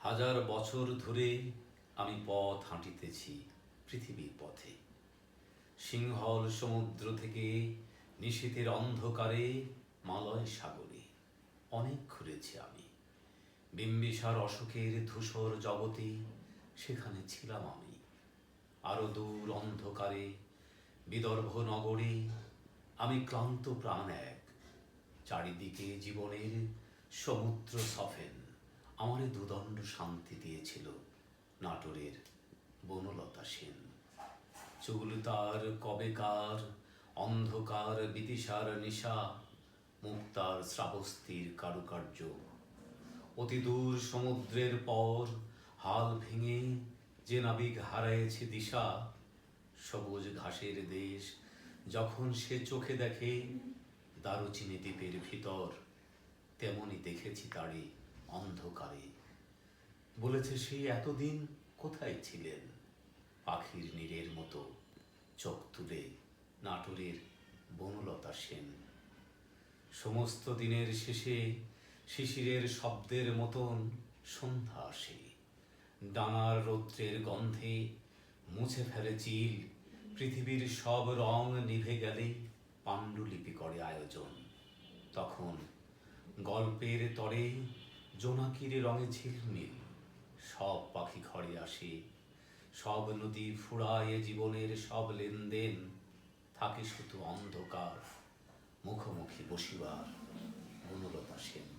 হাজার বছর ধরে আমি পথ হাঁটিতেছি পৃথিবীর পথে। সিংহল সমুদ্র থেকে নিশীথের অন্ধকারে মালয় সাগরে অনেক ঘুরেছি আমি। বিম্বিসার অশোকের ধূসর জগতে সেখানে ছিলাম আমি। আরো দূর অন্ধকারে বিদর্ভ নগরে আমি ক্লান্ত প্রাণ এক। চারিদিকে জীবনের সমুদ্র সফেন আমারে দুদণ্ড শান্তি দিয়েছিল নাটোরের বনলতা সেন। চুল তার কবেকার অন্ধকার বিদিশার নিশা, মুক্তার শ্রাবস্তির কারুকার্য। অতি দূর সমুদ্রের পর হাল ভেঙে যে নাবিক হারায়েছে দিশা, সবুজ ঘাসের দেশ যখন সে চোখে দেখে দারুচিনি দ্বীপের ভিতর, তেমনি দেখেছি তারে অন্ধকারে। বলেছে সেই এতদিন কোথায় ছিলেন, পাখির নীড়ের মতো চোখ তুলে নাটোরের বনলতা সেন। সমস্ত দিনের শেষে শিশিরের শব্দের মতন সন্ধ্যা আসে। ডানার রৌদ্রের গন্ধে মুছে ফেলে চিল, পৃথিবীর সব রং নিভে গেলে পাণ্ডুলিপি করে আয়োজন। তখন গল্পের তরে জোনাকির রঙে ঝিলমিল, সব পাখি ঘরে আসে, সব নদী ফুরায় জীবনের সব লেনদেন। থাকে শুধু অন্ধকার মুখোমুখি বসিবার বনলতা সেন।